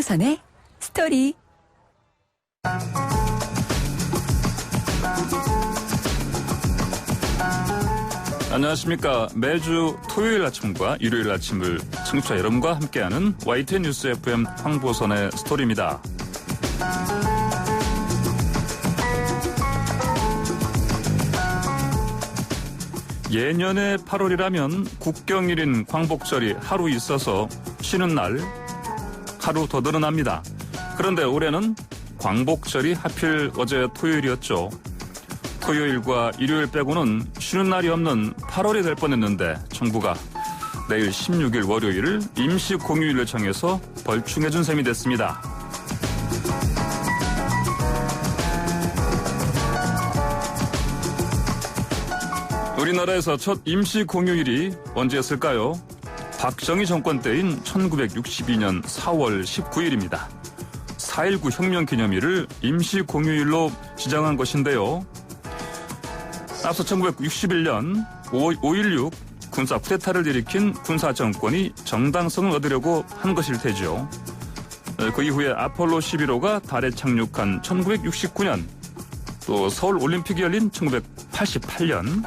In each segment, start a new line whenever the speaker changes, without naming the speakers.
황보선의 스토리.
안녕하십니까. 매주 토요일 아침과 일요일 아침을 청취자 여러분과 함께하는 YTN 뉴스 FM 황보선의 스토리입니다. 예년의 8월이라면 국경일인 광복절이 하루 있어서 쉬는 날 하루 더 늘어납니다. 그런데 올해는 광복절이 하필 어제 토요일이었죠. 토요일과 일요일 빼고는 쉬는 날이 없는 8월이 될 뻔했는데 정부가 내일 16일 월요일을 임시 공휴일로 정해서 벌충해준 셈이 됐습니다. 우리나라에서 첫 임시 공휴일이 언제였을까요? 박정희 정권 때인 1962년 4월 19일입니다. 4.19 혁명 기념일을 임시 공휴일로 지정한 것인데요. 앞서 1961년 5.16 군사 쿠데타를 일으킨 군사 정권이 정당성을 얻으려고 한 것일 테죠. 그 이후에 아폴로 11호가 달에 착륙한 1969년, 또 서울 올림픽이 열린 1988년,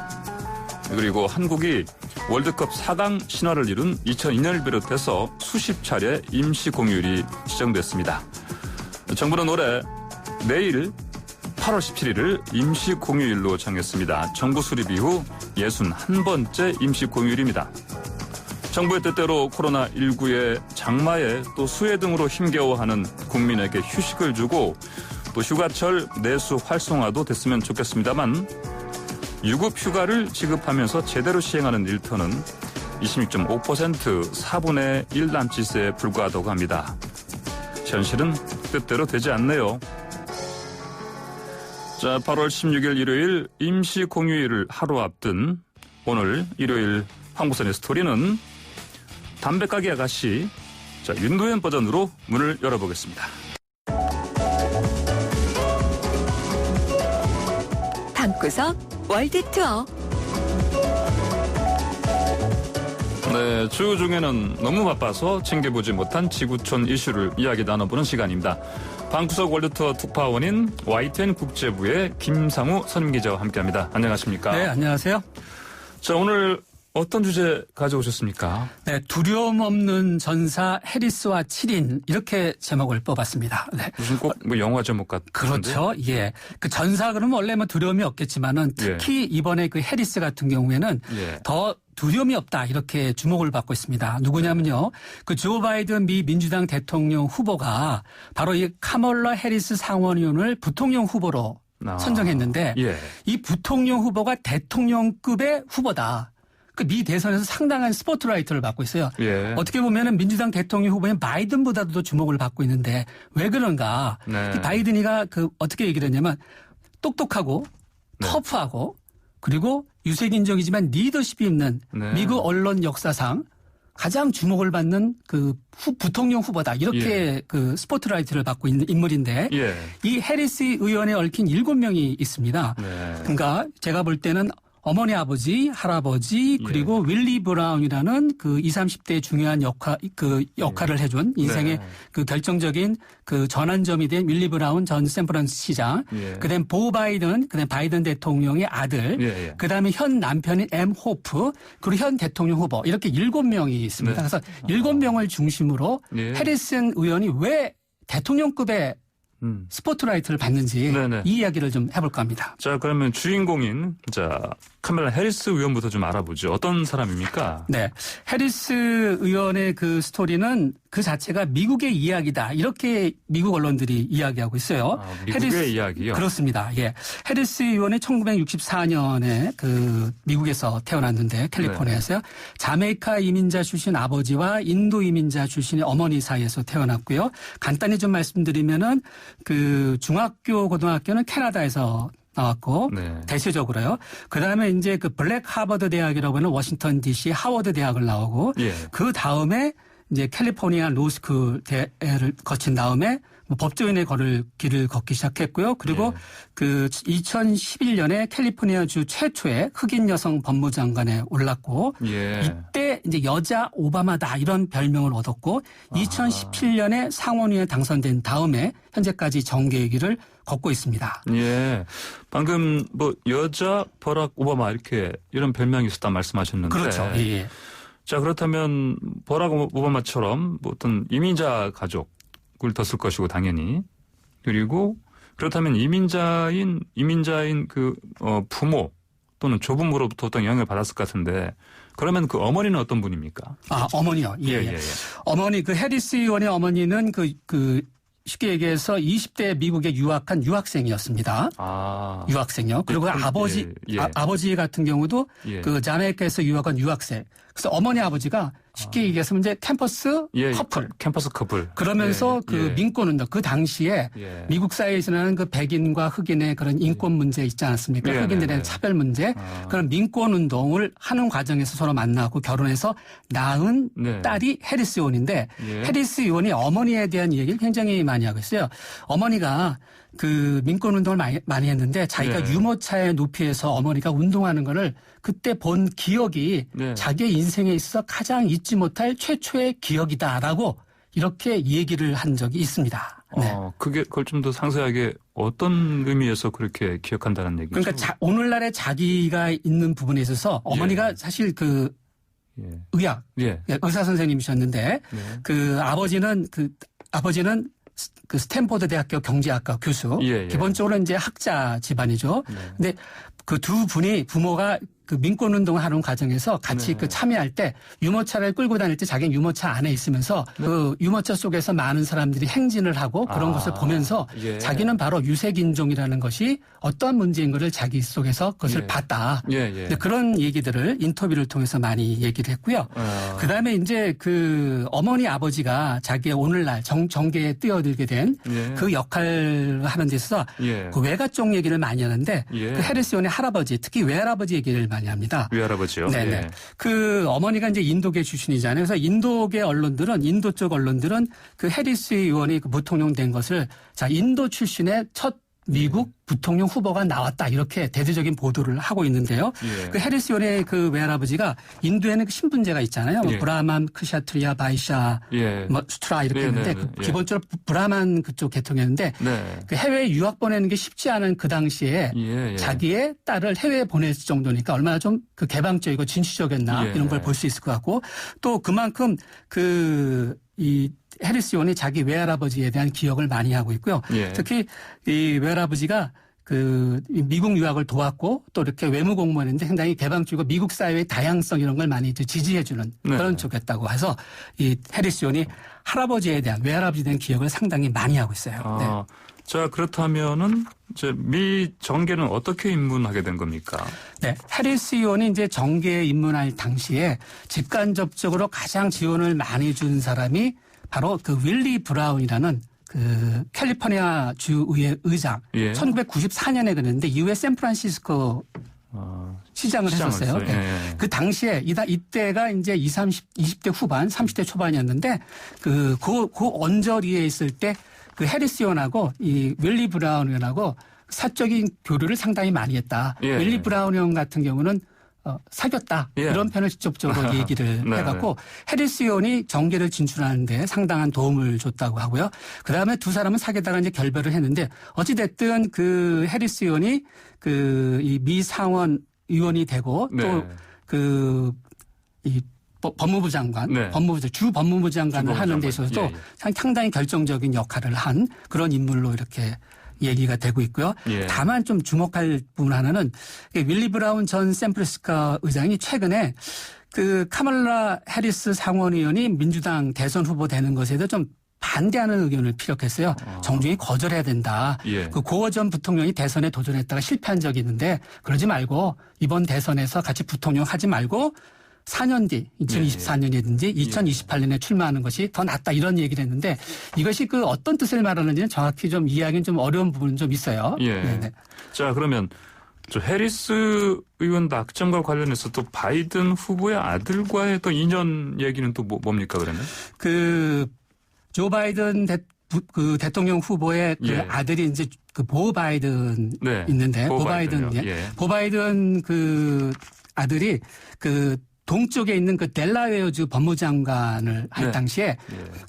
그리고 한국이 월드컵 4강 신화를 이룬 2002년을 비롯해서 수십 차례 임시 공휴일이 지정됐습니다. 정부는 올해 내일 8월 17일을 임시 공휴일로 정했습니다. 정부 수립 이후 61번째 임시 공휴일입니다. 정부의 뜻대로 코로나19의 장마에 또 수해 등으로 힘겨워하는 국민에게 휴식을 주고 또 휴가철 내수 활성화도 됐으면 좋겠습니다만 유급 휴가를 지급하면서 제대로 시행하는 일터는 26.5% 4분의 1 남짓에 불과하다고 합니다. 현실은 뜻대로 되지 않네요. 자, 8월 16일 일요일 임시 공휴일을 하루 앞둔 오늘 일요일 황보선의 스토리는 담배가게 아가씨, 자, 윤도현 버전으로 문을 열어보겠습니다.
방구석 월드투어.
네, 주 중에는 너무 바빠서 챙겨보지 못한 지구촌 이슈를 이야기 나눠보는 시간입니다. 방구석 월드투어 특파원인 YTN 국제부의 김상우 선임기자와 함께합니다. 안녕하십니까?
네, 안녕하세요.
자, 오늘 어떤 주제 가져오셨습니까?
네, 두려움 없는 전사 해리스와 7인 이렇게 제목을 뽑았습니다. 네.
무슨 꼭 뭐 영화 제목 같은데?
그렇죠. 예. 그 전사 그러면 원래 뭐 두려움이 없겠지만은 특히 이번에 그 해리스 같은 경우에는 더 두려움이 없다 이렇게 주목을 받고 있습니다. 누구냐면요. 그 조 바이든 미 민주당 대통령 후보가 바로 이 카멀라 해리스 상원의원을 부통령 후보로 선정했는데 이 부통령 후보가 대통령급의 후보다. 그 미 대선에서 상당한 스포트라이트를 받고 있어요. 어떻게 보면은 민주당 대통령 후보인 바이든보다도 주목을 받고 있는데 왜 그런가? 이 바이든이가 그 어떻게 얘기를 했냐면 똑똑하고 터프하고 그리고 유색인종이지만 리더십이 있는 미국 언론 역사상 가장 주목을 받는 그 부통령 후보다 이렇게 그 스포트라이트를 받고 있는 인물인데 이 해리스 의원에 얽힌 7명이 있습니다. 그러니까 제가 볼 때는 어머니 아버지, 할아버지, 그리고 윌리 브라운이라는 그 20, 30대의 중요한 역할을 해준 인생의 그 결정적인 그 전환점이 된 윌리 브라운 전 샌프란시스코 시장, 그다음 보 바이든, 그다음 바이든 대통령의 아들, 그다음에 현 남편인 엠 호프, 그리고 현 대통령 후보 이렇게 7명이 있습니다. 그래서 7명을 중심으로 해리슨 의원이 왜 대통령급의 스포트라이트를 받는지 이 이야기를 좀 해볼까 합니다.
자, 그러면 주인공인 카멀라 해리스 의원부터 좀 알아보죠. 어떤 사람입니까?
네, 해리스 의원의 그 스토리는 그 자체가 미국의 이야기다 이렇게 미국 언론들이 이야기하고 있어요.
미국의 이야기요?
그렇습니다. 예, 해리스 의원이 1964년에 그 미국에서 태어났는데 캘리포니아에서요. 자메이카 이민자 출신 아버지와 인도 이민자 출신의 어머니 사이에서 태어났고요. 간단히 좀 말씀드리면은 그 중학교, 고등학교는 캐나다에서 나왔고 대체적으로요. 그다음에 이제 그 블랙 하버드 대학이라고 하는 워싱턴 DC 하워드 대학을 나오고 그 다음에 이제 캘리포니아 로스쿨 대를 거친 다음에 법조인의 길을 걷기 시작했고요. 그리고 그 2011년에 캘리포니아주 최초의 흑인 여성 법무장관에 올랐고 이때 이제 여자 오바마다 이런 별명을 얻었고 2017년에 상원의원에 당선된 다음에 현재까지 정계의 길을 걷고 있습니다.
예. 방금 뭐 여자 버락 오바마 이런 별명이 있었다 말씀하셨는데.
그렇죠. 예.
자, 그렇다면 버락 오바마처럼 뭐 어떤 이민자 가족을 뒀을 것이고 당연히. 그리고 그렇다면 이민자인 그 부모 또는 조부모로부터 어떤 영향을 받았을 것 같은데 그러면 그 어머니는 어떤 분입니까?
어머니요. 예. 어머니 그 해리스 의원의 어머니는 쉽게 얘기해서 20대 미국에 유학한 유학생이었습니다. 유학생이요. 그리고 아버지 같은 경우도 그 자메이카에서 유학한 유학생. 그래서 어머니 아버지가 쉽게 얘기해서 이제 캠퍼스 커플.
캠퍼스 커플.
그러면서 민권운동 그 당시에 미국 사회에서는 그 백인과 흑인의 그런 인권 문제 있지 않았습니까? 흑인들에 대한 차별 문제. 그런 민권운동을 하는 과정에서 서로 만나고 결혼해서 낳은 딸이 해리스 의원인데 해리스 의원이 어머니에 대한 얘기를 굉장히 많이 하고 있어요. 어머니가 그 민권운동을 많이 했는데 자기가 유모차에 높이에서 어머니가 운동하는 거를 그때 본 기억이 자기의 인생에 있어서 가장 잊지 못할 최초의 기억이다라고 이렇게 얘기를 한 적이 있습니다.
그걸 좀 더 상세하게 어떤 의미에서 그렇게 기억한다는 얘기죠?
그러니까 오늘날의 자기가 있는 부분에 있어서 어머니가 사실 의학, 의사 선생님이셨는데 아버지는 그 스탠포드 대학교 경제학과 교수. 기본적으로 이제 학자 집안이죠. 근데 그 두 분이 부모가 그 민권운동을 하는 과정에서 같이 참여할 때 유모차를 끌고 다닐 때 자기는 유모차 안에 있으면서 그 유모차 속에서 많은 사람들이 행진을 하고 그런 것을 보면서 자기는 바로 유색인종이라는 것이 어떠한 문제인 것을 자기 속에서 그것을 봤다. 근데 그런 얘기들을 인터뷰를 통해서 많이 얘기를 했고요. 그다음에 이제 그 어머니 아버지가 자기의 오늘날 정계에 뛰어들게 된 그 역할을 하는 데 있어서 그 외가 쪽 얘기를 많이 하는데 그 해리스 의원의 할아버지 특히 외할아버지 얘기를 많이 합니다.
외할아버지요?
네네. 그 어머니가 이제 인도계 출신이잖아요. 그래서 인도 쪽 언론들은 그 해리스 의원이 그 부통령 된 것을 인도 출신의 첫 미국 부통령 후보가 나왔다 이렇게 대대적인 보도를 하고 있는데요. 그 해리스 의원의 그 외할아버지가 인도에는 그 신분제가 있잖아요. 브라만, 크샤트리아, 바이샤, 수트라 이렇게 있는데 기본적으로 브라만 그쪽 계통이었는데 그 해외에 유학 보내는 게 쉽지 않은 그 당시에 자기의 딸을 해외에 보낼 정도니까 얼마나 좀 그 개방적이고 진취적이었나 이런 걸 볼 수 있을 것 같고 또 그만큼 이 해리스 의원이 자기 외할아버지에 대한 기억을 많이 하고 있고요. 특히 이 외할아버지가 그 미국 유학을 도왔고 또 이렇게 외무 공무원인데 상당히 개방적이고 미국 사회의 다양성 이런 걸 많이 지지해주는 그런 쪽이었다고 해서 이 해리스 의원이 할아버지에 대한 외할아버지에 대한 기억을 상당히 많이 하고 있어요.
자, 그렇다면은 이제 미 정계는 어떻게 입문하게 된 겁니까?
네, 해리스 의원이 이제 정계에 입문할 당시에 직간접적으로 가장 지원을 많이 준 사람이 바로 그 윌리 브라운이라는 그 캘리포니아 주의회 의장 1994년에 그랬는데 이후에 샌프란시스코 시장을 했었어요. 그 당시에 이때가 이제 20대 후반, 30대 초반이었는데 그 언저리에 있을 때 그 해리스 의원하고 이 윌리 브라운 의원하고 사적인 교류를 상당히 많이 했다. 윌리 브라운 의원 같은 경우는 사귀었다. 이런 편을 직접적으로 얘기를 해갖고 해리스 의원이 정계를 진출하는데 상당한 도움을 줬다고 하고요. 그다음에 두 사람은 사귀다가 이제 결별을 했는데 어찌됐든 그 해리스 의원이 그 이 미 상원 의원이 되고 또 이 법무부 장관, 주 법무부 장관을 하는 데 있어서도 상당히 결정적인 역할을 한 그런 인물로 이렇게 얘기가 되고 있고요. 다만 좀 주목할 부분 하나는 윌리 브라운 전 샌프란시스코 의장이 최근에 그 카멀라 해리스 상원의원이 민주당 대선 후보 되는 것에 대해서 좀 반대하는 의견을 피력했어요. 정중히 거절해야 된다. 그 고어 전 부통령이 대선에 도전했다가 실패한 적이 있는데 그러지 말고 이번 대선에서 같이 부통령 하지 말고 4년 뒤 2024년이든지 2028년에 출마하는 것이 더 낫다 이런 얘기를 했는데 이것이 그 어떤 뜻을 말하는지는 정확히 좀 이해하기는 좀 어려운 부분은 좀 있어요.
자, 그러면 저 해리스 의원 낙점과 관련해서 또 바이든 후보의 아들과의 또 인연 얘기는 또 뭡니까 그러면?
그 조 바이든 그 대통령 후보의 그
예.
아들이 이제 그 보 바이든
네.
있는데
보
보 바이든
바이든요. 예.
보 바이든 그 아들이 그 동쪽에 있는 그 델라웨어주 법무장관을 할
네.
당시에
예.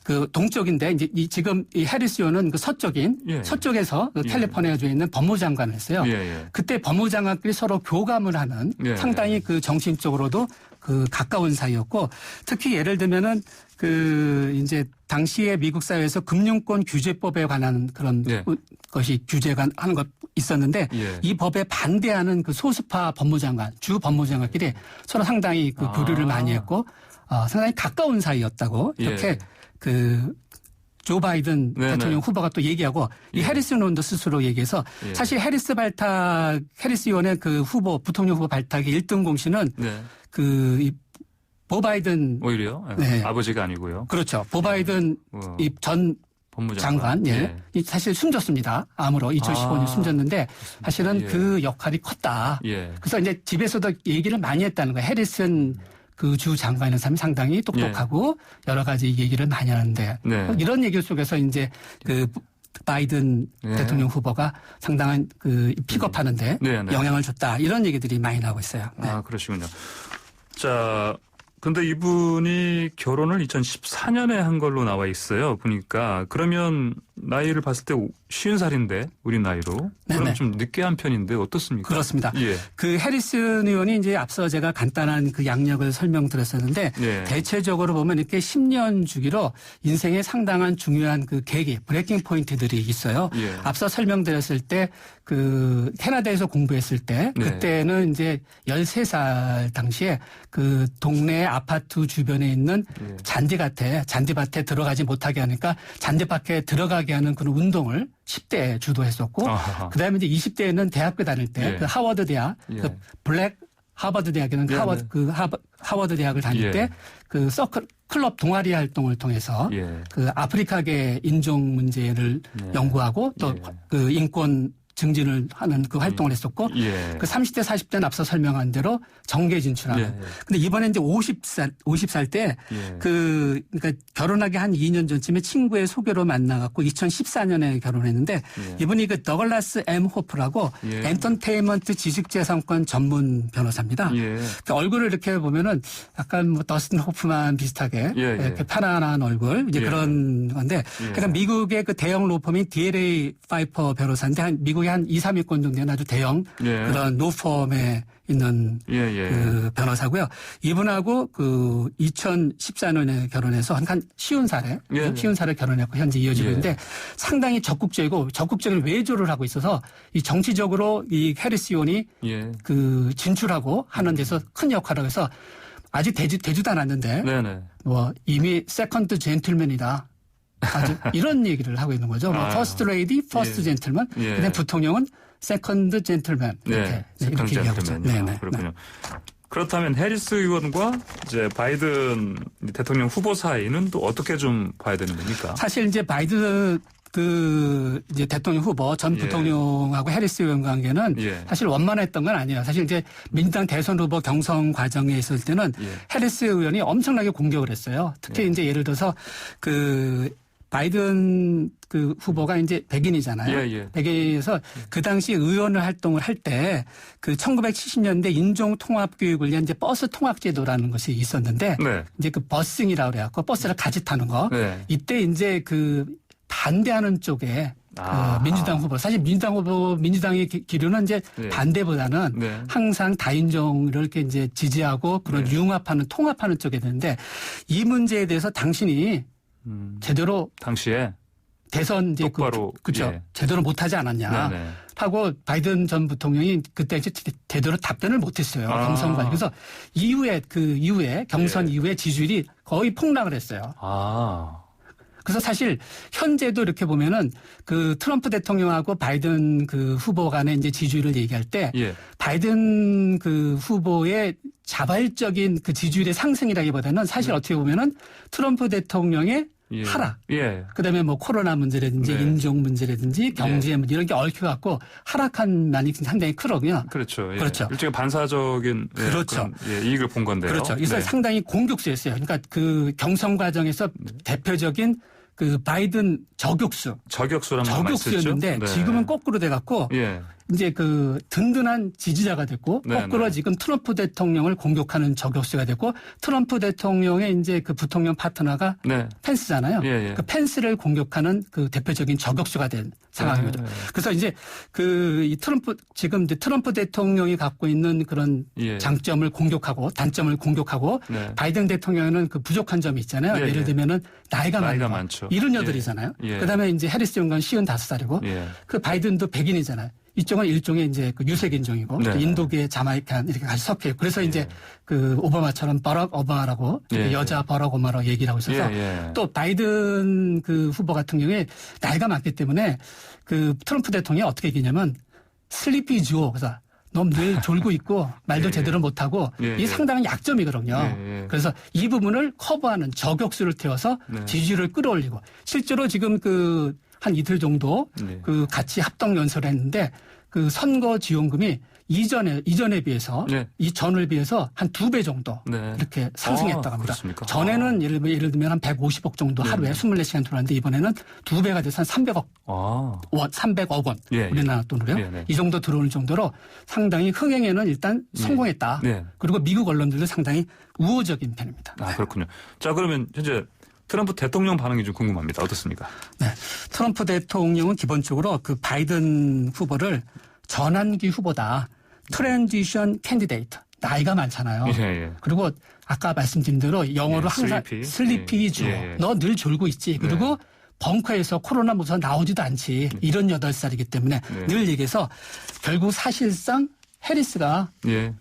그 동쪽인데 이제 지금 이 해리스 의원은 그 서쪽인
예.
서쪽에서 그
예.
캘리포니아주에 있는 법무장관을 했어요.
예, 예.
그때 법무장관끼리 서로 교감을 하는
예.
상당히 그 정신적으로도 그 가까운 사이였고 특히 예를 들면은 그 이제 당시에 미국 사회에서 금융권 규제법에 관한 그런
예.
것이 규제가 하는 것 있었는데
예.
이 법에 반대하는 그 소수파 법무장관, 주 법무장관끼리 서로 상당히 그 교류를 많이 했고 상당히 가까운 사이였다고 이렇게
예.
그 조 바이든
네네.
대통령 후보가 또 얘기하고 이
예.
해리스 의원도 스스로 얘기해서
예.
사실 해리스 의원의 그 후보 부통령 후보 발탁의 1등 공신은
네.
그 보 바이든
오히려
네.
아버지가 아니고요.
그렇죠. 보 바이든 이 전
법무장관.
장관, 예. 사실 숨졌습니다. 암으로 2015년 숨졌는데 사실은
예.
그 역할이 컸다.
예.
그래서 이제 집에서도 얘기를 많이 했다는 거예요. 해리슨 그 주 장관이라는 사람이 상당히 똑똑하고 여러 가지 얘기를 많이 하는데
네.
이런 얘기 속에서 이제 그 바이든
네.
대통령 후보가 상당한 그 픽업하는데
네, 네.
영향을 줬다. 이런 얘기들이 많이 나오고 있어요. 네.
아, 그러시군요. 자, 근데 이분이 결혼을 2014년에 한 걸로 나와 있어요. 보니까. 그러면 나이를 봤을 때 50살인데 우리 나이로.
네네.
그럼 좀 늦게 한 편인데 어떻습니까?
그렇습니다.
예.
그 해리슨 의원이 이제 앞서 제가 간단한 그 양력을 설명드렸었는데
예.
대체적으로 보면 이렇게 10년 주기로 인생에 상당한 중요한 그 계기, 브레이킹 포인트들이 있어요.
예.
앞서 설명드렸을 때 그 캐나다에서 공부했을 때
네.
그때는 이제 13살 당시에 그 동네 아파트 주변에 있는
예.
잔디밭에 들어가지 못하게 하니까 잔디밭에 들어가게 하는 그런 운동을 10대에 주도했었고
아하.
그다음에 이제 20대에는 대학교 다닐 때
예.
그 하워드 대학
예.
그 블랙 하버드 대학에는
네,
하워드
네.
그 하워드 대학을 다닐
예.
때 그 서클 클럽 동아리 활동을 통해서
예.
그 아프리카계 인종 문제를
네.
연구하고 또
예.
그 인권 증진을 하는 그 활동을 했었고
예.
그 30대 40대는 앞서 설명한 대로 정계 진출하는.
예.
근데 이번에 이제 50살 때
예.
그러니까 결혼하기 한 2년 전쯤에 친구의 소개로 만나갖고 2014년에 결혼했는데
예.
이분이 그 더글라스 M 호프라고
예.
엔터테인먼트 지식재산권 전문 변호사입니다.
예.
그 얼굴을 이렇게 보면은 약간 뭐 더스틴 호프만 비슷하게
예, 예.
이렇게 편안한 얼굴 이제
예.
그런 건데 그러니까 미국의 그 대형 로펌인 DLA 파이퍼 변호사인데 한 미국의 한 2, 3위권 정도는 아주 대형
예.
그런 로펌에 있는
예, 예.
그 변호사고요. 이분하고 그 2014년에 결혼해서 한 50살에
예.
50살에 결혼했고 현재 이어지고
예.
있는데 상당히 적극적인 외조를 하고 있어서 이 정치적으로 이 해리스 의원이
예.
그 진출하고 하는 데서 큰 역할을 해서 아직 되지도 않았는데
네네.
뭐 이미 세컨드 젠틀맨이다. 아주 이런 얘기를 하고 있는 거죠. 뭐 퍼스트 레이디, 퍼스트
예.
젠틀맨.
예.
그다음 부통령은 세컨드 젠틀맨.
네.
이렇게 얘기하고 있죠.
젠틀맨이요. 그렇군요. 그렇다면 해리스 의원과 이제 바이든 대통령 후보 사이는 또 어떻게 좀 봐야 되는 겁니까?
사실 이제 바이든 그 이제 대통령 후보 전
예.
부통령하고 해리스 의원 관계는
예.
사실 원만했던 건 아니에요. 사실 이제 민주당 대선 후보 경선 과정에 있을 때는
예.
해리스 의원이 엄청나게 공격을 했어요. 특히 이제 예를 들어서 그 바이든 그 후보가 이제 백인이잖아요.
예, 예.
백인에서 그 당시 의원을 활동을 할 때 그 1970년대 인종 통합 교육을 위한 이제 버스 통학 제도라는 것이 있었는데
네.
이제 그 버싱이라고 그래갖고 버스를 같이 타는 거.
네.
이때 이제 그 반대하는 쪽에
아.
그 민주당 후보 사실 민주당의 기류는 이제
네.
반대보다는
네.
항상 다인종을 이렇게 이제 지지하고 그런
네.
융합하는 통합하는 쪽에 되는데 이 문제에 대해서 당신이 제대로
당시에
대선 이제
똑바로,
그죠
예.
제대로 못하지 않았냐
네네.
하고 바이든 전 부통령이 그때 이제 제대로 답변을 못했어요.
아.
경선관. 그래서 경선
예.
이후에 지지율이 거의 폭락을 했어요.
아.
그래서 사실 현재도 이렇게 보면은 그 트럼프 대통령하고 바이든 그 후보 간의 이제 지지율을 얘기할 때
예.
바이든 그 후보의 자발적인 그 지지율의 상승이라기보다는 사실 어떻게 보면은 트럼프 대통령의
예.
하락.
예.
그다음에 뭐 코로나 문제라든지
네.
인종 문제라든지 경제 문제 이런 게 얽혀갖고 하락한 면이 상당히 크거든요.
그렇죠. 예.
그렇죠.
일종의 반사적인 예,
그렇죠.
그런, 예, 이익을 본 건데요.
그렇죠. 그래서
네.
상당히 공격수였어요. 그러니까 그 경선 과정에서 대표적인 그 바이든 저격수였는데
네.
지금은 거꾸로 돼갖고
예.
이제 그 든든한 지지자가 됐고
네,
거꾸로
네.
지금 트럼프 대통령을 공격하는 저격수가 됐고 트럼프 대통령의 이제 그 부통령 파트너가
네.
펜스잖아요.
예, 예.
그 펜스를 공격하는 그 대표적인 저격수가 된 상황인 거죠.
네.
그래서 이제 그 이 지금 이제 트럼프 대통령이 갖고 있는 그런
예.
장점을 공격하고 단점을 공격하고
네.
바이든 대통령은 그 부족한 점이 있잖아요.
예,
예를
예.
들면은 나이가
많죠.
이런 여들이잖아요.
예.
그다음에 이제 해리스 연관 55살이고
예.
그 바이든도 백인이잖아요. 이쪽은 일종의 이제 그 유색인종이고
네.
인도계 자마이칸 이렇게 같이 섞여 있고 그래서 이제 그 오바마처럼 버럭 오바마라고
예.
여자 버럭 오바마라고 얘기를 하고 있어서
예.
또 바이든 그 후보 같은 경우에 나이가 많기 때문에 그 트럼프 대통령이 어떻게 얘기냐면 슬리피 주오 그래서 넌 늘 졸고 있고 말도
예.
제대로 못하고
예.
이게 상당한 약점이거든요.
예.
그래서 이 부분을 커버하는 저격수를 태워서
네.
지지율을 끌어올리고 실제로 지금 그 한 이틀 정도
네.
그 같이 합동 연설을 했는데 그 선거 지원금이 이전에 비해서
네.
이 전을 비해서 한 2배 정도
네.
이렇게 상승했다고 합니다.
그렇습니까?
전에는 예를 들면 한 150억 정도 하루에 24시간 들어왔는데 이번에는 2배가 돼서 한 300억 원, 300억 원
예, 예.
우리나라 돈으로요.
예, 네.
이 정도 들어올 정도로 상당히 흥행에는 일단 성공했다.
네.
그리고 미국 언론들도 상당히 우호적인 편입니다.
아, 그렇군요. 자, 그러면 현재 트럼프 대통령 반응이 좀 궁금합니다. 어떻습니까?
네. 트럼프 대통령은 기본적으로 그 바이든 후보를 전환기 후보다. 트랜지션 캔디데이트. 나이가 많잖아요.
예.
그리고 아까 말씀드린 대로 영어로
예,
항상 슬리피 주어.
예.
너 늘 졸고 있지. 그리고 벙커에서 코로나 무서워 나오지도 않지. 78살이기 때문에 늘 얘기해서 결국 사실상 해리스가
예.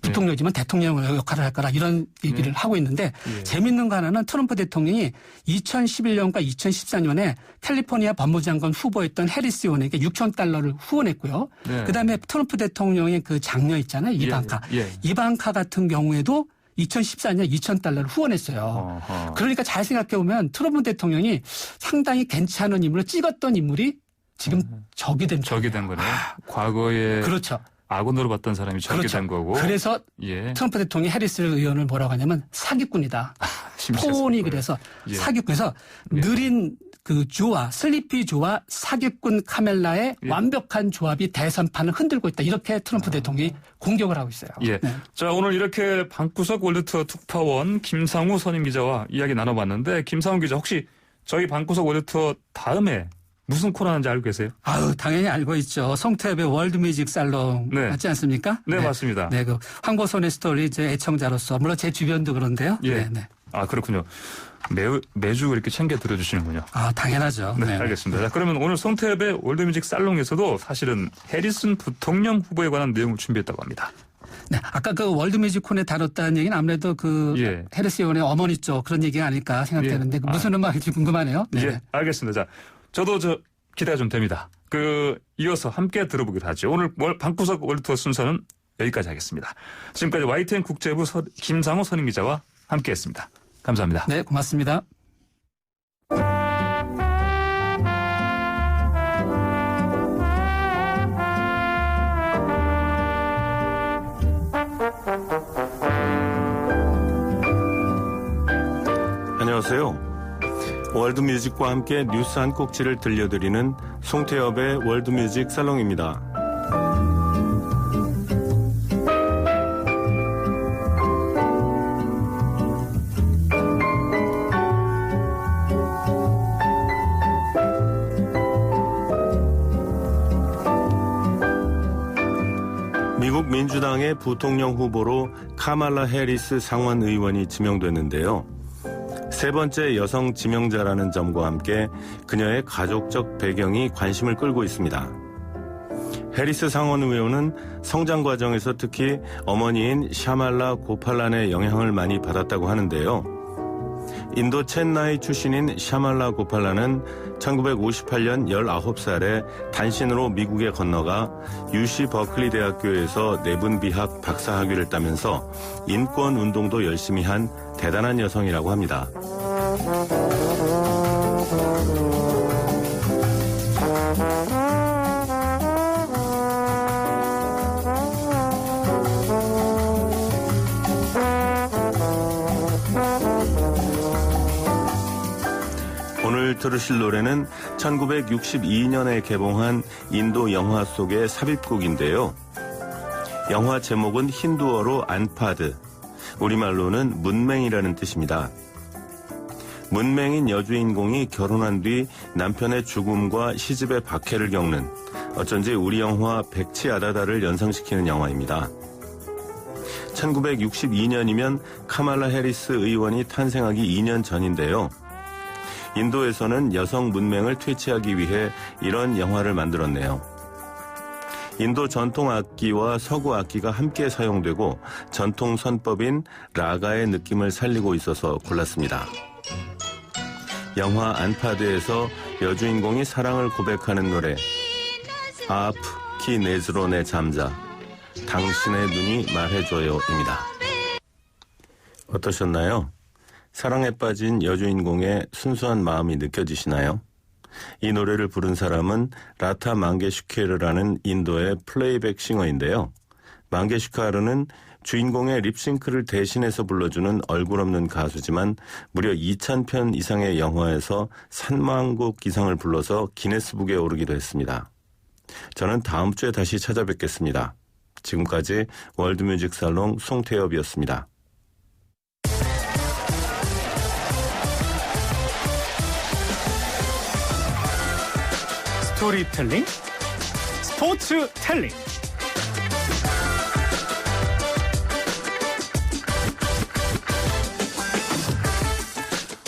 부통령이지만 대통령 역할을 할 거라 이런 얘기를 하고 있는데 재밌는 거 하나는 트럼프 대통령이 2011년과 2014년에 캘리포니아 법무장관 후보였던 해리스 의원에게 $6,000를 후원했고요.
네.
그다음에 트럼프 대통령의 그 장녀 있잖아요. 이방카.
예.
이방카 같은 경우에도 2014년 $2,000를 후원했어요.
어허.
그러니까 잘 생각해 보면 트럼프 대통령이 상당히 괜찮은 인물로 찍었던 인물이 지금 적이 된
거네요. 과거에
그렇죠.
악원으로 봤던 사람이 적게 된 거고.
그래서
예.
트럼프 대통령이 해리스 의원을 뭐라고 하냐면 사기꾼이다. 폰이 그래서
예.
사기꾼에서 느린 그 조와 슬리피 조와 사기꾼 카멜라의 완벽한 조합이 대선판을 흔들고 있다. 이렇게 트럼프 대통령이 공격을 하고 있어요.
예.
네.
자, 오늘 이렇게 방구석 월드투어 특파원 김상우 선임 기자와 이야기 나눠봤는데 김상우 기자 혹시 저희 방구석 월드투어 다음에 무슨 코너 하는지 알고 계세요?
아유, 당연히 알고 있죠. 송태엽의 월드뮤직 살롱
네.
맞지 않습니까?
네, 맞습니다.
네, 그 황보선의 스토리 제 애청자로서 물론 제 주변도 그런데요.
예.
네.
아, 그렇군요. 매주 이렇게 챙겨 들어주시는군요.
아, 당연하죠.
네, 알겠습니다. 자, 그러면 오늘 송태엽의 월드뮤직 살롱에서도 사실은 해리슨 부통령 후보에 관한 내용을 준비했다고 합니다.
네, 아까 그 월드뮤직콘에 다뤘다는 얘기는 아무래도 그 해리스 의원의 어머니 쪽 그런 얘기가 아닐까 생각되는데 그 무슨 음악인지 궁금하네요. 네.
예, 알겠습니다. 자, 저도 기대가 좀 됩니다. 이어서 함께 들어보기로 하죠. 오늘 방구석 월드투어 순서는 여기까지 하겠습니다. 지금까지 YTN 국제부 김상호 선임 기자와 함께했습니다. 감사합니다.
네, 고맙습니다.
안녕하세요. 월드뮤직과 함께 뉴스 한 꼭지를 들려드리는 송태엽의 월드뮤직 살롱입니다. 미국 민주당의 부통령 후보로 카말라 해리스 상원 의원이 지명됐는데요. 세 번째 여성 지명자라는 점과 함께 그녀의 가족적 배경이 관심을 끌고 있습니다. 해리스 상원 의원은 성장 과정에서 특히 어머니인 샤말라 고팔란의 영향을 많이 받았다고 하는데요. 인도 첸나이 출신인 샤말라 고팔란은 1958년 19살에 단신으로 미국에 건너가 UC 버클리 대학교에서 내분비학 박사학위를 따면서 인권 운동도 열심히 한 대단한 여성이라고 합니다. 들으실 노래는 1962년에 개봉한 인도 영화 속의 삽입곡인데요. 영화 제목은 힌두어로 안파드, 우리말로는 문맹이라는 뜻입니다. 문맹인 여주인공이 결혼한 뒤 남편의 죽음과 시집의 박해를 겪는 어쩐지 우리 영화 백치아다다를 연상시키는 영화입니다. 1962년이면 카말라 해리스 의원이 탄생하기 2년 전인데요. 인도에서는 여성 문맹을 퇴치하기 위해 이런 영화를 만들었네요. 인도 전통 악기와 서구 악기가 함께 사용되고 전통 선법인 라가의 느낌을 살리고 있어서 골랐습니다. 영화 안파드에서 여주인공이 사랑을 고백하는 노래 아프 키 네즈론의 잠자 당신의 눈이 말해줘요입니다. 어떠셨나요? 사랑에 빠진 여주인공의 순수한 마음이 느껴지시나요? 이 노래를 부른 사람은 라타 망게슈케르라는 인도의 플레이백 싱어인데요. 망게슈카르는 주인공의 립싱크를 대신해서 불러주는 얼굴 없는 가수지만 무려 2,000편 이상의 영화에서 3만 곡 이상을 불러서 기네스북에 오르기도 했습니다. 저는 다음 주에 다시 찾아뵙겠습니다. 지금까지 월드뮤직 살롱 송태엽이었습니다.
스토리텔링, 스포츠텔링.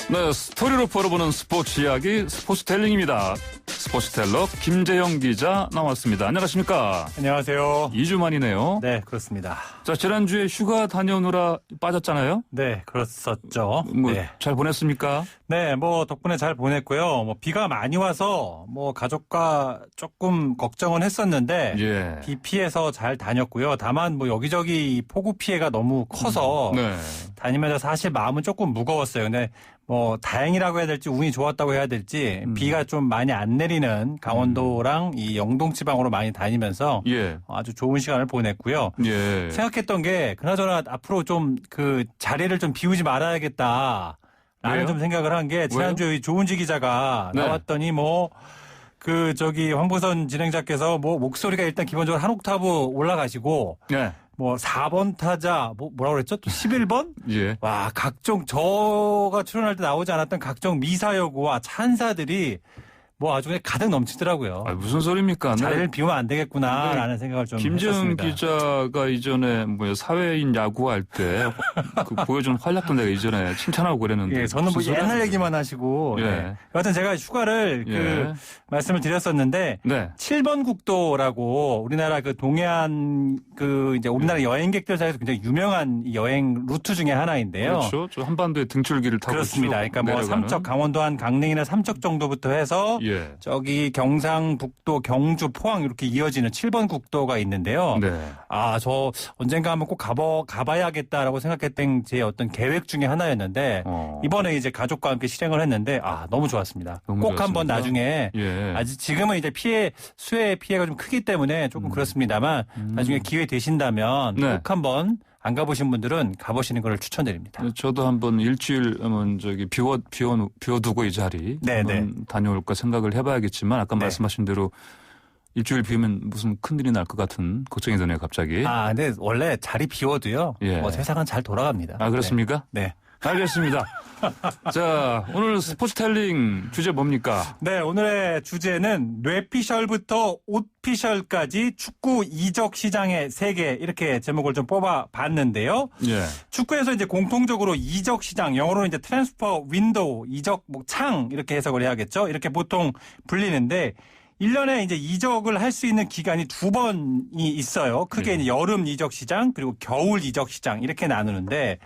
네, 스토리로 풀어보는 스포츠 이야기 스포츠텔링입니다. 스포츠텔러 김재영 기자 나왔습니다. 안녕하십니까?
안녕하세요.
2주 만이네요.
네, 그렇습니다.
자, 지난주에 휴가 다녀오느라 빠졌잖아요?
네, 그렇었죠. 네.
잘 보냈습니까?
네, 덕분에 잘 보냈고요. 비가 많이 와서 가족과 조금 걱정은 했었는데
예.
비 피해서 잘 다녔고요. 다만 여기저기 폭우 피해가 너무 커서
네.
다니면서 사실 마음은 조금 무거웠어요. 근데 다행이라고 해야 될지 운이 좋았다고 해야 될지 비가 좀 많이 안 내리는 강원도랑 이 영동 지방으로 많이 다니면서
예.
아주 좋은 시간을 보냈고요.
예.
생각했던 게 그나저나 앞으로 좀 그 자리를 좀 비우지 말아야겠다. 라는
왜요?
좀 생각을 한 게 지난주에 조은지 기자가
네.
나왔더니 황보선 진행자께서 목소리가 일단 기본적으로 한 옥타브 올라가시고
네.
4번 타자 뭐라고 그랬죠? 또 11번?
예.
와, 각종 저가 출연할 때 나오지 않았던 각종 미사여구와 찬사들이 아주 그냥 가득 넘치더라고요.
무슨 소리입니까?
자리를 비우면 안 되겠구나라는 생각을 좀
김재영
했었습니다.
기자가 이전에 사회인 야구할 때 보여준 활약도 내가 이전에 칭찬하고 그랬는데.
예, 저는 옛날 얘기만 하시고.
예.
네. 여하튼 제가 휴가를
예.
말씀을 드렸었는데
네.
7번 국도라고 우리나라 동해안 이제 우리나라 여행객들 사이에서 굉장히 유명한 여행 루트 중에 하나인데요.
그렇죠. 저 한반도의 등줄기를 타고
그렇습니다. 그러니까
내려가는.
삼척 강원도 한 강릉이나 삼척 정도부터 해서
예.
저기 경상북도, 경주, 포항 이렇게 이어지는 7번 국도가 있는데요.
네.
저 언젠가 한번 꼭 가봐야겠다라고 생각했던 제 어떤 계획 중에 하나였는데 이번에 이제 가족과 함께 실행을 했는데 너무 좋았습니다.
너무
꼭
좋았습니다.
한번 나중에
예.
아직 지금은 이제 수해 피해가 좀 크기 때문에 조금 그렇습니다만 나중에 기회 되신다면
네.
꼭 한번 안 가보신 분들은 가보시는 걸 추천드립니다.
저도 한번 일주일 비워두고 이 자리 한번 다녀올까 생각을 해봐야겠지만 아까 말씀하신 대로 일주일 비우면 무슨 큰일이 날 것 같은 걱정이 드네요, 갑자기.
근데 원래 자리 비워도요.
예.
세상은 잘 돌아갑니다.
그렇습니까?
네.
알겠습니다. 자, 오늘 스포츠텔링 주제 뭡니까?
네, 오늘의 주제는 뇌피셜부터 옷피셜까지 축구 이적 시장의 세계 이렇게 제목을 좀 뽑아봤는데요.
예.
축구에서 이제 공통적으로 이적 시장, 영어로는 이제 트랜스퍼 윈도우, 이적 창 이렇게 해석을 해야겠죠. 이렇게 보통 불리는데 1년에 이제 이적을 할 수 있는 기간이 2번이 있어요. 크게 이제 여름 이적 시장 그리고 겨울 이적 시장 이렇게 나누는데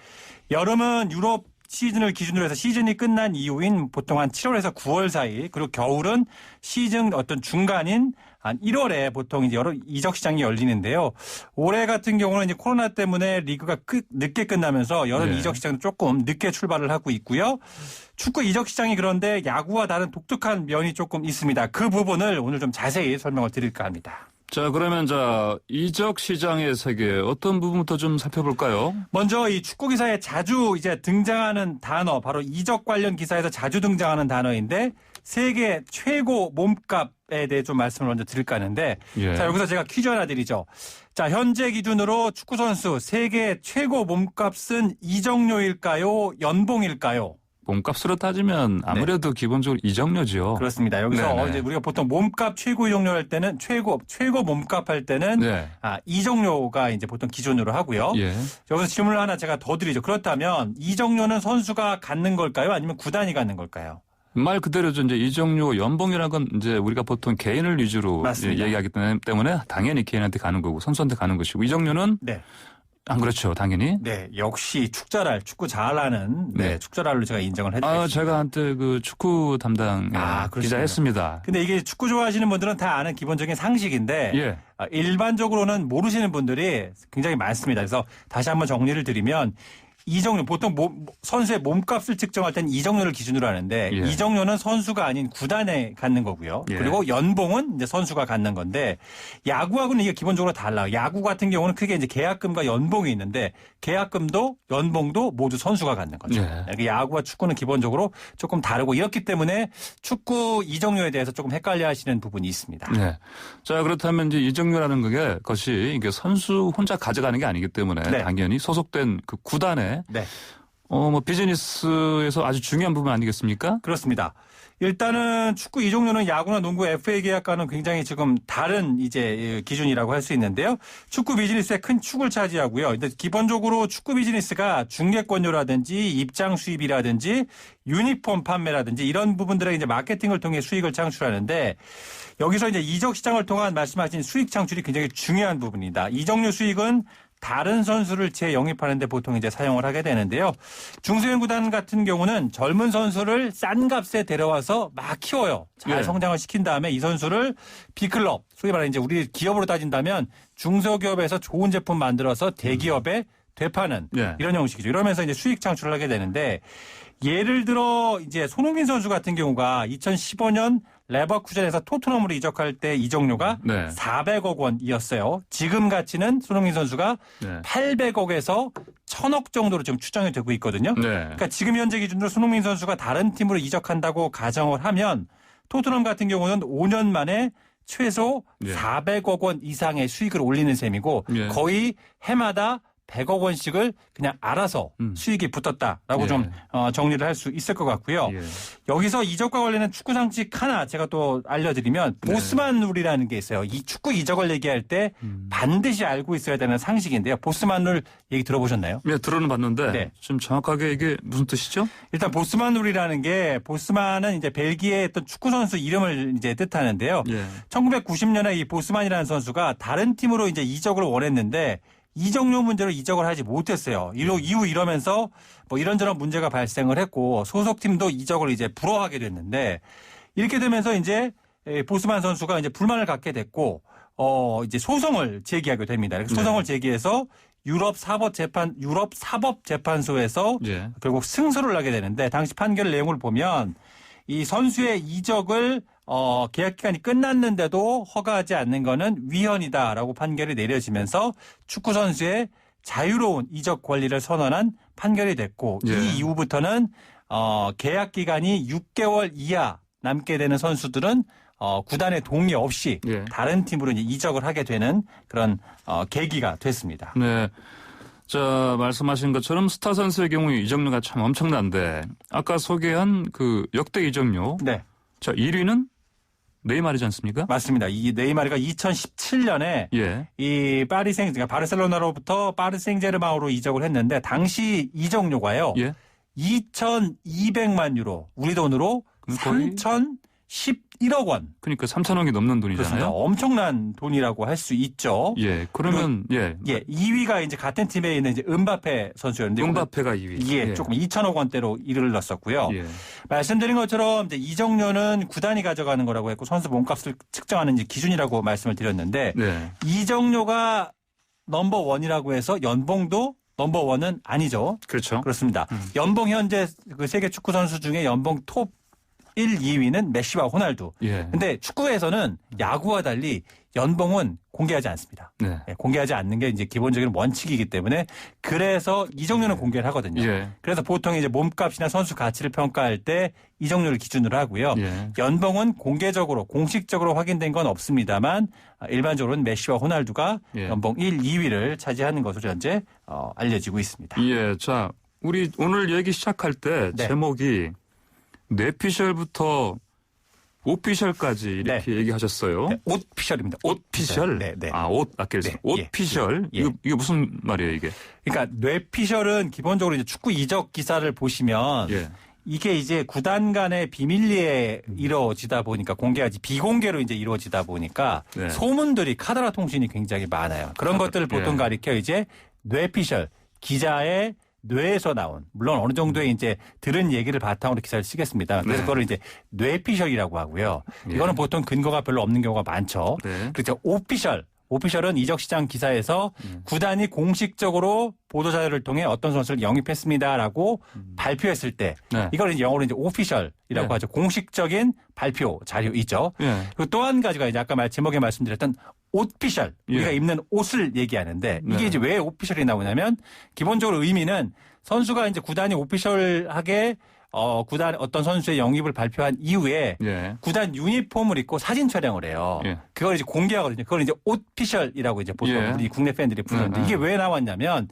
여름은 유럽 시즌을 기준으로 해서 시즌이 끝난 이후인 보통 한 7월에서 9월 사이 그리고 겨울은 시즌 어떤 중간인 한 1월에 보통 이제 여러 이적 시장이 열리는데요. 올해 같은 경우는 이제 코로나 때문에 리그가 늦게 끝나면서 여름 이적 시장도 조금 늦게 출발을 하고 있고요. 축구 이적 시장이 그런데 야구와 다른 독특한 면이 조금 있습니다. 그 부분을 오늘 좀 자세히 설명을 드릴까 합니다.
자, 그러면 이적 시장의 세계 어떤 부분부터 좀 살펴볼까요?
먼저 이 축구 기사에 자주 이제 등장하는 단어, 바로 이적 관련 기사에서 자주 등장하는 단어인데 세계 최고 몸값에 대해 좀 말씀을 먼저 드릴까 하는데
예.
자, 여기서 제가 퀴즈 하나 드리죠. 자, 현재 기준으로 축구 선수 세계 최고 몸값은 이정료일까요? 연봉일까요?
몸값으로 따지면 아무래도 기본적으로 이정료죠.
그렇습니다. 여기서
네네.
이제 우리가 보통 몸값 최고 이정료 할 때는 최고 몸값 할 때는
네.
이정료가 이제 보통 기준으로 하고요.
예.
여기서 질문을 하나 제가 더 드리죠. 그렇다면 이정료는 선수가 갖는 걸까요? 아니면 구단이 갖는 걸까요?
말 그대로죠. 이제 이정료 연봉이라는 건 이제 우리가 보통 개인을 위주로
맞습니다.
얘기하기 때문에 당연히 개인한테 가는 거고 선수한테 가는 것이고 이정료는
네.
안 그렇죠. 당연히.
네, 역시 축구 잘하는
네.
축자랄로 제가 인정을 해드리겠습니다.
제가 한때 그 축구 담당 기자
그렇습니다.
했습니다.
근데 이게 축구 좋아하시는 분들은 다 아는 기본적인 상식인데
예.
일반적으로는 모르시는 분들이 굉장히 많습니다. 그래서 다시 한번 정리를 드리면 이정료 보통 선수의 몸값을 측정할 때는 이정료를 기준으로 하는데
예.
이정료는 선수가 아닌 구단에 갖는 거고요.
예.
그리고 연봉은 이제 선수가 갖는 건데 야구하고는 이게 기본적으로 달라요. 야구 같은 경우는 크게 이제 계약금과 연봉이 있는데 계약금도 연봉도 모두 선수가 갖는 거죠.
예.
야구와 축구는 기본적으로 조금 다르고 이렇기 때문에 축구 이정료에 대해서 조금 헷갈려하시는 부분이 있습니다.
네. 자 그렇다면 이제 이정료라는 것이 이게 선수 혼자 가져가는 게 아니기 때문에
네.
당연히 소속된 그 구단에
네.
비즈니스에서 아주 중요한 부분 아니겠습니까?
그렇습니다. 일단은 축구 이종료는 야구나 농구 FA 계약과는 굉장히 지금 다른 이제 기준이라고 할 수 있는데요. 축구 비즈니스의 큰 축을 차지하고요. 근데 기본적으로 축구 비즈니스가 중계권료라든지 입장 수입이라든지 유니폼 판매라든지 이런 부분들의 이제 마케팅을 통해 수익을 창출하는데 여기서 이제 이적 시장을 통한 말씀하신 수익 창출이 굉장히 중요한 부분이다. 이적료 수익은 다른 선수를 재영입하는 데 보통 이제 사용을 하게 되는데요. 중소형 구단 같은 경우는 젊은 선수를 싼 값에 데려와서 막 키워요. 잘
예.
성장을 시킨 다음에 이 선수를 B클럽, 소위 말하는 이제 우리 기업으로 따진다면 중소기업에서 좋은 제품 만들어서 대기업에 되파는
예.
이런 형식이죠. 이러면서 이제 수익 창출을 하게 되는데 예를 들어 이제 손흥민 선수 같은 경우가 2015년 레버쿠젠에서 토트넘으로 이적할 때 이적료가
네.
400억 원이었어요. 지금 가치는 손흥민 선수가
네.
800억에서 1000억 정도로 지금 추정이 되고 있거든요.
네.
그러니까 지금 현재 기준으로 손흥민 선수가 다른 팀으로 이적한다고 가정을 하면 토트넘 같은 경우는 5년 만에 최소
예.
400억 원 이상의 수익을 올리는 셈이고
예.
거의 해마다 100억 원씩을 그냥 알아서 수익이 붙었다라고
예.
좀 정리를 할 수 있을 것 같고요.
예.
여기서 이적과 관련된 축구 상식 하나 제가 또 알려드리면 보스만 룰이라는 게 있어요. 이 축구 이적을 얘기할 때 반드시 알고 있어야 되는 상식인데요. 보스만 룰 얘기 들어보셨나요?
네, 들어는 봤는데
네.
좀 정확하게 이게 무슨 뜻이죠?
일단 보스만 룰이라는 게 보스만은 이제 벨기에의 어떤 축구 선수 이름을 이제 뜻하는데요.
예.
1990년에 이 보스만이라는 선수가 다른 팀으로 이제 이적을 원했는데 이적료 문제로 이적을 하지 못했어요. 이후 이러면서 뭐 이런저런 문제가 발생을 했고 소속팀도 이적을 이제 불허하게 됐는데 이렇게 되면서 이제 보스만 선수가 이제 불만을 갖게 됐고 이제 소송을 제기하게 됩니다. 그래서 소송을 제기해서 유럽 사법재판소에서
예.
결국 승소를 하게 되는데 당시 판결 내용을 보면 이 선수의 이적을 계약 기간이 끝났는데도 허가하지 않는 것은 위헌이다라고 판결이 내려지면서 축구 선수의 자유로운 이적 권리를 선언한 판결이 됐고
예.
이 이후부터는 계약 기간이 6개월 이하 남게 되는 선수들은 구단의 동의 없이
예.
다른 팀으로 이제 이적을 하게 되는 그런 계기가 됐습니다.
네. 자, 말씀하신 것처럼 스타 선수의 경우 이적료가 참 엄청난데 아까 소개한 그 역대 이적료.
네.
자, 1위는 네이마르지 않습니까?
맞습니다. 이 네이마르가 2017년에
예.
이 그러니까 바르셀로나로부터 파리생제르맹으로 이적을 했는데 당시 이적료가요.
예.
2,200만 유로. 우리 돈으로
거의
3,011억 원.
그러니까 3천억이 넘는
그렇습니다.
돈이잖아요.
엄청난 돈이라고 할 수 있죠.
예. 그러면 예.
2위가 이제 같은 팀에 있는 이제 은바페 선수였는데
음바페가 2위.
예, 조금 2천억 원대로 이르렀었고요.
예.
말씀드린 것처럼 이제 이적료는 구단이 가져가는 거라고 했고 선수 몸값을 측정하는 이제 기준이라고 말씀을 드렸는데
네.
이적료가 넘버원이라고 해서 연봉도 넘버원은 아니죠.
그렇죠.
그렇습니다. 연봉 현재 그 세계 축구 선수 중에 연봉 톱 1, 2위는 메시와 호날두.
예.
근데 축구에서는 야구와 달리 연봉은 공개하지 않습니다.
네.
공개하지 않는 게 이제 기본적인 원칙이기 때문에 그래서 이적료는 공개를 하거든요.
예.
그래서 보통 이제 몸값이나 선수 가치를 평가할 때 이적료를 기준으로 하고요.
예.
연봉은 공개적으로 공식적으로 확인된 건 없습니다만 일반적으로는 메시와 호날두가
예.
연봉 1, 2위를 차지하는 것으로 현재 알려지고 있습니다.
예. 자, 우리 오늘 얘기 시작할 때
네.
제목이 뇌피셜부터 오피셜까지 이렇게 얘기하셨어요.
네, 옷피셜입니다.
옷피셜?
네, 네.
아, 옷, 아까 그랬어요.
네,
옷피셜?
예.
이게 무슨 말이에요, 이게?
그러니까 뇌피셜은 기본적으로 이제 축구 이적 기사를 보시면
예.
이게 이제 구단 간의 비밀리에 이루어지다 보니까 공개하지 비공개로 이제 이루어지다 보니까
네.
소문들이 카더라 통신이 굉장히 많아요. 그런 것들을 보통
예.
가리켜 이제 뇌피셜 기자의 뇌에서 나온 물론 어느 정도의 이제 들은 얘기를 바탕으로 기사를 쓰겠습니다. 그래서
네.
그거를 이제 뇌피셜이라고 하고요.
예.
이거는 보통 근거가 별로 없는 경우가 많죠.
네.
그렇죠. 오피셜은 이적시장 기사에서 구단이 공식적으로 보도자료를 통해 어떤 선수를 영입했습니다라고 발표했을 때
네.
이걸 이제 영어로 이제 오피셜이라고
네.
하죠. 공식적인 발표 자료이죠.
예.
그리고 또 한 가지가 이제 아까 제목에 말씀드렸던 옷피셜 우리가
예.
입는 옷을 얘기하는데 이게
네.
이제 왜 오피셜이 나오냐면 기본적으로 의미는 선수가 이제 구단이 오피셜하게 구단 어떤 선수의 영입을 발표한 이후에
예.
구단 유니폼을 입고 사진 촬영을 해요.
예.
그걸 이제 공개하거든요. 그걸 이제 옷피셜이라고 이제 보통
예.
우리 국내 팬들이 부르는데 이게 왜 나왔냐면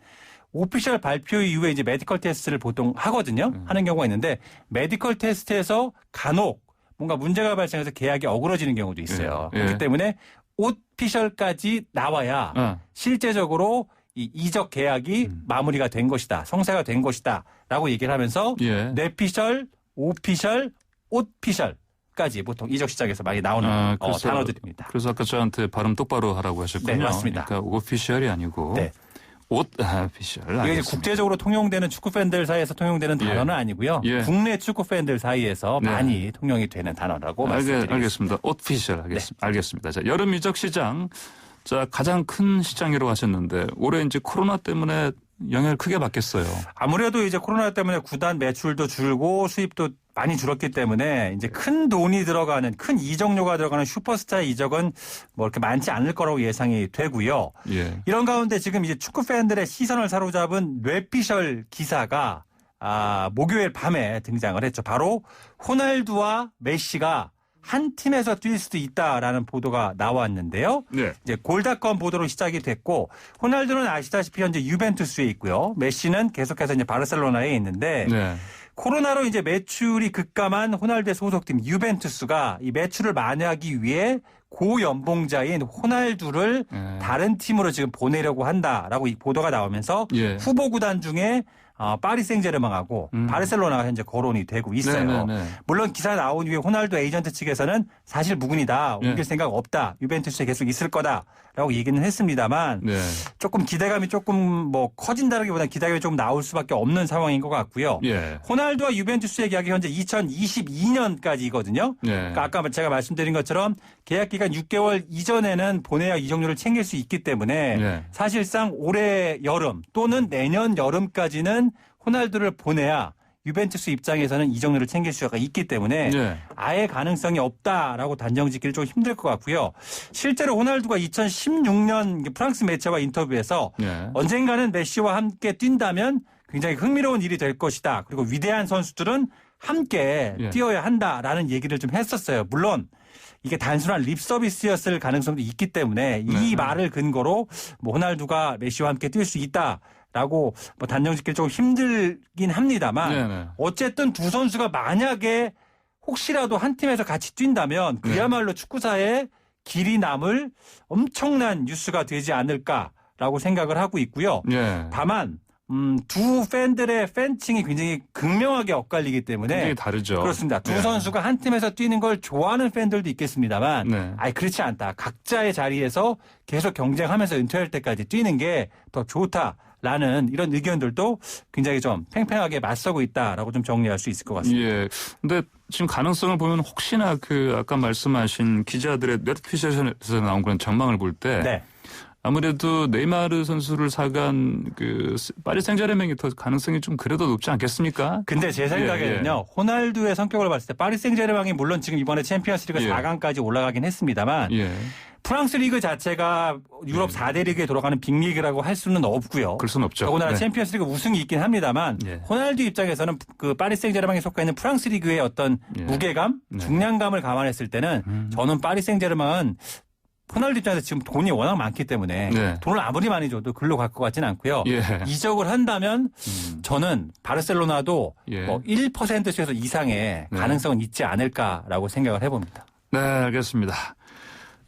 오피셜 발표 이후에 이제 메디컬 테스트를 보통 하거든요. 하는 경우가 있는데 메디컬 테스트에서 간혹 뭔가 문제가 발생해서 계약이 어그러지는 경우도 있어요.
예. 예.
그렇기 때문에 옷피셜까지 나와야 실제적으로 이 이적 계약이 마무리가 된 것이다. 성사가 된 것이다. 라고 얘기를 하면서
예.
뇌피셜, 오피셜, 옷피셜까지 보통 이적 시장에서 많이 나오는
그래서,
단어들입니다.
그래서 아까 저한테 발음 똑바로 하라고 하셨군요.
네, 맞습니다.
그러니까 오피셜이 아니고
네.
옷피셜.
이게 이제
알겠습니다.
국제적으로 통용되는 축구 팬들 사이에서 통용되는
예.
단어는 아니고요.
예.
국내 축구 팬들 사이에서
네.
많이 통용이 되는 단어라고 말씀드리겠습니다.
알겠습니다. 옷피셜 알겠습니다. 자, 여름 이적 시장. 자, 가장 큰 시장이라고 하셨는데 올해 이제 코로나 때문에 영향을 크게 받겠어요.
아무래도 이제 코로나 때문에 구단 매출도 줄고 수입도 많이 줄었기 때문에 이제 큰 돈이 들어가는 큰 이적료가 들어가는 슈퍼스타 이적은 뭐 이렇게 많지 않을 거라고 예상이 되고요.
예.
이런 가운데 지금 이제 축구 팬들의 시선을 사로잡은 뇌피셜 기사가 목요일 밤에 등장을 했죠. 바로 호날두와 메시가 한 팀에서 뛸 수도 있다라는 보도가 나왔는데요.
네.
이제 골닷컴 보도로 시작이 됐고 호날두는 아시다시피 현재 유벤투스에 있고요. 메시는 계속해서 이제 바르셀로나에 있는데
네.
코로나로 이제 매출이 급감한 호날두의 소속팀 유벤투스가 이 매출을 만회하기 위해 고연봉자인 호날두를 다른 팀으로 지금 보내려고 한다라고 이 보도가 나오면서
예.
후보 구단 중에 파리 생제르맹하고 바르셀로나가 현재 거론이 되고 있어요.
네네네.
물론 기사 나온 이후에 호날두 에이전트 측에서는 사실 무근이다. 옮길
네.
생각 없다. 유벤투스에 계속 있을 거다라고 얘기는 했습니다만
네.
조금 기대감이 조금 뭐 커진다라기보다는 기대감이 좀 나올 수밖에 없는 상황인 것 같고요.
예.
호날두와 유벤투스의 계약이 현재 2022년까지거든요.
네.
그러니까 아까 제가 말씀드린 것처럼 계약 기간 6개월 이전에는 보내야 이적료를 챙길 수 있기 때문에
네.
사실상 올해 여름 또는 내년 여름까지는 호날두를 보내야 유벤투스 입장에서는 이적료를 챙길 수가 있기 때문에
네.
아예 가능성이 없다라고 단정 짓기를 좀 힘들 것 같고요. 실제로 호날두가 2016년 프랑스 매체와 인터뷰에서
네.
언젠가는 메시와 함께 뛴다면 굉장히 흥미로운 일이 될 것이다. 그리고 위대한 선수들은 함께
예.
뛰어야 한다라는 얘기를 좀 했었어요. 물론 이게 단순한 립 서비스였을 가능성도 있기 때문에 이 말을 근거로 뭐 호날두가 메시와 함께 뛸 수 있다라고 뭐 단정짓기 좀 힘들긴 합니다만
네네.
어쨌든 두 선수가 만약에 혹시라도 한 팀에서 같이 뛴다면 그야말로 축구사에 길이 남을 엄청난 뉴스가 되지 않을까라고 생각을 하고 있고요.
예.
다만 두 팬들의 팬층이 굉장히 극명하게 엇갈리기 때문에
굉장히 다르죠.
그렇습니다. 두
예.
선수가 한 팀에서 뛰는 걸 좋아하는 팬들도 있겠습니다만
네.
아니 그렇지 않다. 각자의 자리에서 계속 경쟁하면서 은퇴할 때까지 뛰는 게 더 좋다라는 이런 의견들도 굉장히 좀 팽팽하게 맞서고 있다라고 좀 정리할 수 있을 것 같습니다.
예. 근데 지금 가능성을 보면 혹시나 그 아까 말씀하신 기자들의 넷피셜에서 나온 그런 전망을 볼 때
네.
아무래도 네이마르 선수를 사간 그 파리 생제르맹이 더 가능성이 좀 그래도 높지 않겠습니까?
근데 제 생각에는요. 호날두의 성격을 봤을 때 파리 생제르맹이 물론 지금 이번에 챔피언스리그 4강까지 올라가긴 했습니다만 프랑스 리그 자체가 유럽 4대 리그에 돌아가는 빅리그라고 할 수는 없고요.
그럴 수는 없죠.
더군다나 챔피언스리그 우승이 있긴 합니다만 호날두 입장에서는 그 파리 생제르맹에 속해 있는 프랑스 리그의 어떤 무게감, 중량감을 감안했을 때는 저는 파리 생제르맹은 호날두 입장에서 지금 돈이 워낙 많기 때문에 돈을 아무리 많이 줘도 글로 갈 것 같지는 않고요. 이적을 한다면 저는 바르셀로나도 뭐 1%에서 이상의 가능성은 있지 않을까라고 생각을 해봅니다.
네, 알겠습니다.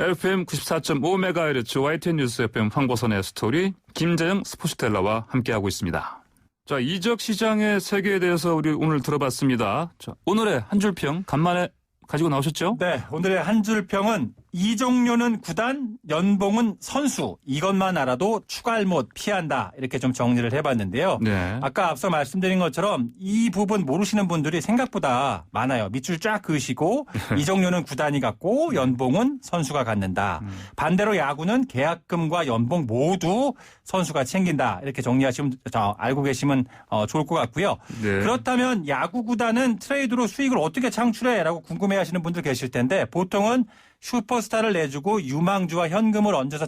FM 94.5MHz YTN 뉴스 FM 황보선의 스토리 김재영 스포츠텔러와 함께하고 있습니다. 자, 이적 시장의 세계에 대해서 우리 오늘 들어봤습니다. 자, 오늘의 한 줄 평 간만에 가지고 나오셨죠?
네, 오늘의 한 줄 평은 이적료는 구단, 연봉은 선수. 이것만 알아도 추가할못 피한다. 이렇게 좀 정리를 해봤는데요. 아까 앞서 말씀드린 것처럼 이 부분 모르시는 분들이 생각보다 많아요. 밑줄 쫙 그으시고 이적료는 구단이 갖고 연봉은 선수가 갖는다. 반대로 야구는 계약금과 연봉 모두 선수가 챙긴다. 이렇게 정리하시면 알고 계시면 좋을 것 같고요. 그렇다면 야구 구단은 트레이드로 수익을 어떻게 창출해?라고 궁금해하시는 분들 계실 텐데 보통은 슈퍼스타를 내주고 유망주와 현금을 얹어서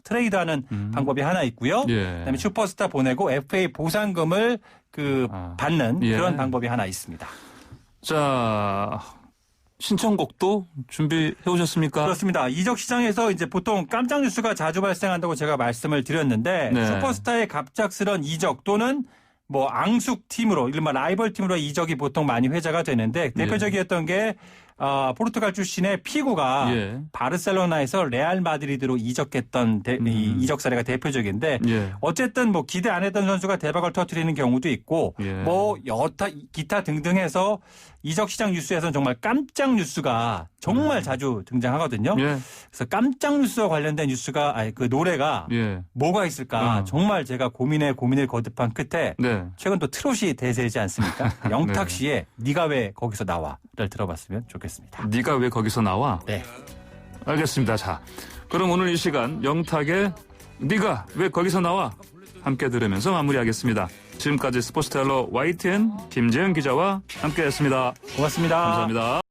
트레이드하는 방법이 하나 있고요. 그다음에 슈퍼스타 보내고 FA 보상금을 받는 그런 방법이 하나 있습니다.
자, 신청곡도 준비해 오셨습니까?
그렇습니다. 이적 시장에서 이제 보통 깜짝 뉴스가 자주 발생한다고 제가 말씀을 드렸는데 슈퍼스타의 갑작스런 이적 또는 뭐 앙숙 팀으로 이른바 라이벌 팀으로 이적이 보통 많이 회자가 되는데 대표적이었던 게 포르투갈 출신의 피구가 바르셀로나에서 레알 마드리드로 이적했던 이 이적 사례가 대표적인데 어쨌든 뭐 기대 안 했던 선수가 대박을 터뜨리는 경우도 있고 뭐 여타 기타 등등해서 이적 시장 뉴스에서는 정말 깜짝 뉴스가 정말 자주 등장하거든요. 그래서 깜짝 뉴스와 관련된 뉴스가 그 노래가 뭐가 있을까 정말 제가 고민을 거듭한 끝에 최근 또 트롯이 대세이지 않습니까? 영탁 씨의 네가 왜 거기서 나와를 들어봤으면 좋겠습니다.
네가 왜 거기서 나와?
네.
알겠습니다. 자, 그럼 오늘 이 시간 영탁의 네가 왜 거기서 나와? 함께 들으면서 마무리하겠습니다. 지금까지 스포츠텔러 YTN 김재현 기자와 함께했습니다.
고맙습니다.
감사합니다.